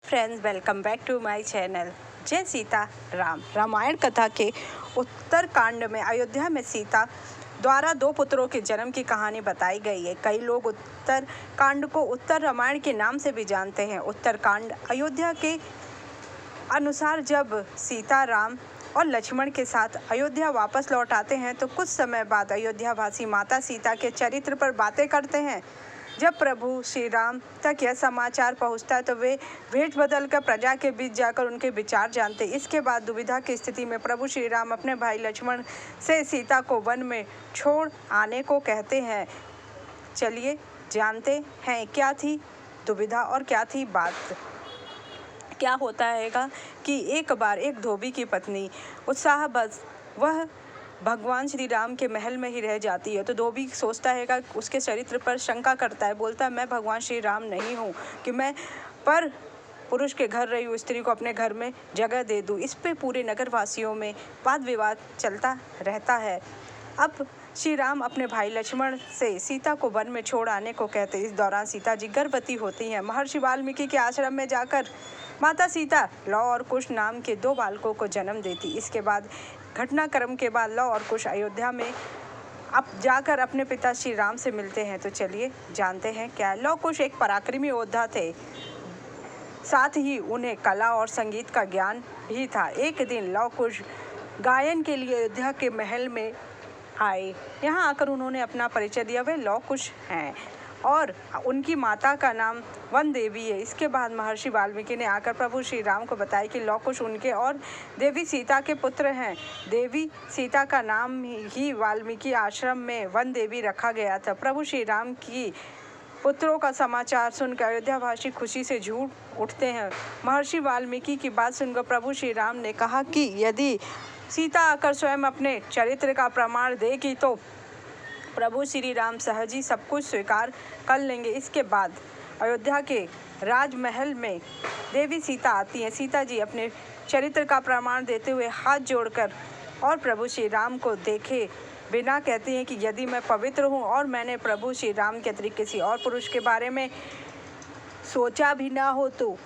Friends, welcome back to my channel. Jai Sita Ram. Ramayan कथा के उत्तरकांड में अयोध्या में सीता द्वारा दो पुत्रों के जन्म की कहानी बताई गई है। कई लोग उत्तरकांड को उत्तर रामायण के नाम से भी जानते हैं। उत्तरकांड अयोध्या के अनुसार जब सीता राम और लक्ष्मण के साथ अयोध्या वापस लौट आते हैं तो कुछ समय बाद अयोध्यावासी माता सीता के चरित्र पर बातें करते हैं। जब प्रभु श्री राम तक यह समाचार पहुंचता है तो वे भेष बदलकर प्रजा के बीच जाकर उनके विचार जानते। इसके बाद दुविधा की स्थिति में प्रभु श्री राम अपने भाई लक्ष्मण से सीता को वन में छोड़ आने को कहते हैं। चलिए जानते हैं क्या थी दुविधा और क्या थी बात। क्या होता हैगा कि एक बार एक धोबी की पत्नी उत्साहबस वह भगवान श्री राम के महल में ही रह जाती है। तो धोबी सोचता हैगा, उसके चरित्र पर शंका करता है, बोलता है मैं भगवान श्री राम नहीं हूँ कि मैं पर पुरुष के घर रही हुई स्त्री को अपने घर में जगह दे दूँ। इस पे पूरे नगरवासियों में वाद विवाद चलता रहता है। अब श्री राम अपने भाई लक्ष्मण से सीता को वन में छोड़ आने को कहते। इस दौरान सीता जी गर्भवती होती हैं। महर्षि वाल्मीकि के आश्रम में जाकर माता सीता लौ और कुश नाम के दो बालकों को जन्म देती। इसके बाद घटनाक्रम के बाद लौ और कुश अयोध्या में अब जाकर अपने पिता श्री राम से मिलते हैं। तो चलिए जानते हैं क्या। लौ कुश एक पराक्रमी योद्धा थे, साथ ही उन्हें कला और संगीत का ज्ञान भी था। एक दिन लौ कुश गायन के लिए अयोध्या के महल में आए। यहाँ आकर उन्होंने अपना परिचय दिया, वे लौ कुश हैं और उनकी माता का नाम वन देवी है। इसके बाद महर्षि वाल्मीकि ने आकर प्रभु श्री राम को बताया कि लौ कुश उनके और देवी सीता के पुत्र हैं। देवी सीता का नाम ही वाल्मीकि आश्रम में वन देवी रखा गया था। प्रभु श्री राम की पुत्रों का समाचार सुनकर अयोध्यावासी खुशी से झूम उठते हैं। महर्षि वाल्मीकि की बात सुनकर प्रभु श्री राम ने कहा कि यदि सीता आकर स्वयं अपने चरित्र का प्रमाण देगी तो प्रभु श्री राम सहज ही सब कुछ स्वीकार कर लेंगे। इसके बाद अयोध्या के राजमहल में देवी सीता आती हैं। सीता जी अपने चरित्र का प्रमाण देते हुए हाथ जोड़कर और प्रभु श्री राम को देखे बिना कहती हैं कि यदि मैं पवित्र हूँ और मैंने प्रभु श्री राम के अतिरिक्त किसी और पुरुष के बारे में सोचा भी ना हो तो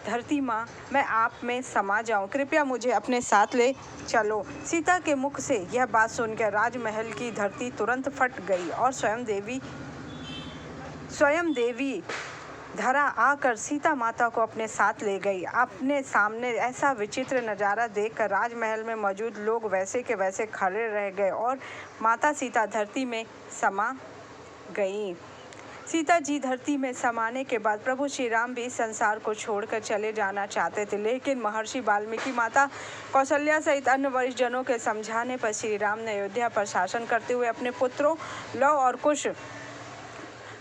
धरती माँ मैं आप में समा जाऊं, कृपया मुझे अपने साथ ले चलो। सीता के मुख से यह बात सुनकर राजमहल की धरती तुरंत फट गई और स्वयं देवी धरा आकर सीता माता को अपने साथ ले गई। अपने सामने ऐसा विचित्र नज़ारा देखकर राजमहल में मौजूद लोग वैसे के वैसे खड़े रह गए और माता सीता धरती में समा गई। सीता जी धरती में समाने के बाद प्रभु श्री राम भी इस संसार को छोड़कर चले जाना चाहते थे, लेकिन महर्षि वाल्मीकि माता कौशल्या सहित अन्य वरिष्ठ जनों के समझाने पर श्री राम ने अयोध्या पर शासन करते हुए अपने पुत्रों लौ और कुश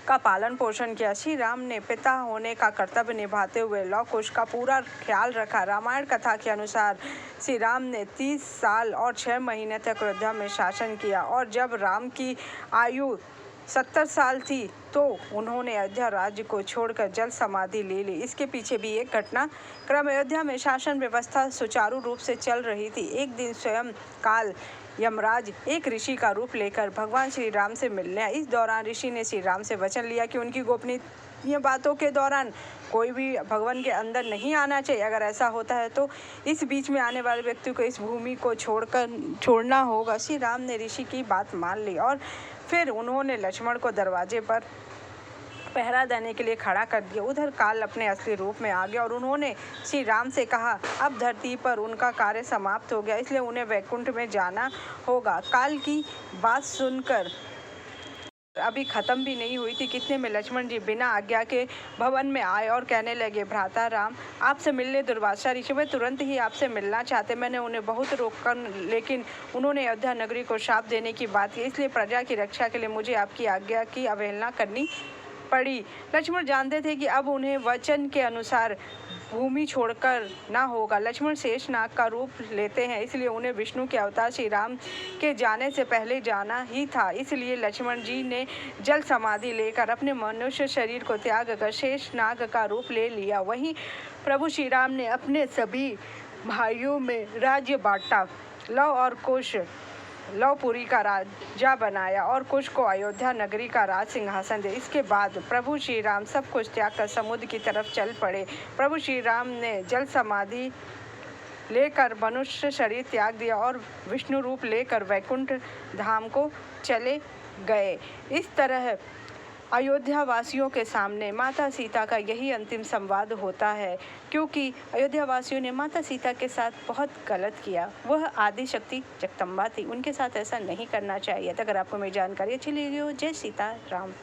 का पालन पोषण किया। श्री राम ने पिता होने का कर्तव्य निभाते हुए लौ कुश का पूरा ख्याल रखा। रामायण कथा के अनुसार श्री राम ने 30 साल और 6 महीने तक अयोध्या में शासन किया और जब राम की आयु 70 साल थी तो उन्होंने अयोध्या राज्य को छोड़कर जल समाधि ले ली। इसके पीछे भी एक घटना क्रम अयोध्या में शासन व्यवस्था सुचारू रूप से चल रही थी। एक दिन स्वयं काल यमराज एक ऋषि का रूप लेकर भगवान श्री राम से मिलने आए। इस दौरान ऋषि ने श्री राम से वचन लिया कि उनकी गोपनीय बातों के दौरान कोई भी भगवान के अंदर नहीं आना चाहिए। अगर ऐसा होता है तो इस बीच में आने वाले व्यक्ति को इस भूमि को छोड़ना होगा। श्री राम ने ऋषि की बात मान ली और फिर उन्होंने लक्ष्मण को दरवाजे पर पहरा देने के लिए खड़ा कर दिया। उधर काल अपने असली रूप में आ गया और उन्होंने श्री राम से कहा अब धरती पर उनका कार्य समाप्त हो गया, इसलिए उन्हें वैकुंठ में जाना होगा। काल की बात सुनकर अभी खत्म भी नहीं हुई थी, कितने में लक्ष्मण जी बिना आज्ञा के भवन में आए और कहने लगे, भ्राता राम आपसे मिलने दुर्वासा ऋषि वे तुरंत ही आपसे मिलना चाहते। मैंने उन्हें बहुत रोका लेकिन उन्होंने अयोध्या नगरी को शाप देने की बात की, इसलिए प्रजा की रक्षा के लिए मुझे आपकी आज्ञा की अवहेलना करनी पड़ी। लक्ष्मण जानते थे कि अब उन्हें वचन के अनुसार भूमि छोड़कर ना होगा। लक्ष्मण शेषनाग का रूप लेते हैं, इसलिए उन्हें विष्णु के अवतार श्री राम के जाने से पहले जाना ही था। इसलिए लक्ष्मण जी ने जल समाधि लेकर अपने मनुष्य शरीर को त्याग कर शेषनाग का रूप ले लिया। वहीं प्रभु श्री राम ने अपने सभी भाइयों में राज्य बांटा। लव और कुश लवपुरी का राजा बनाया और कुश को अयोध्या नगरी का राज सिंहासन दिया। इसके बाद प्रभु श्री राम सब कुछ त्याग कर समुद्र की तरफ चल पड़े। प्रभु श्री राम ने जल समाधि लेकर मनुष्य शरीर त्याग दिया और विष्णु रूप लेकर वैकुंठ धाम को चले गए। इस तरह अयोध्या वासियों के सामने माता सीता का यही अंतिम संवाद होता है, क्योंकि अयोध्या वासियों ने माता सीता के साथ बहुत गलत किया। वह आदि शक्ति जगदम्बा थी, उनके साथ ऐसा नहीं करना चाहिए। अगर आपको मेरी जानकारी अच्छी लगी हो, जय सीता राम।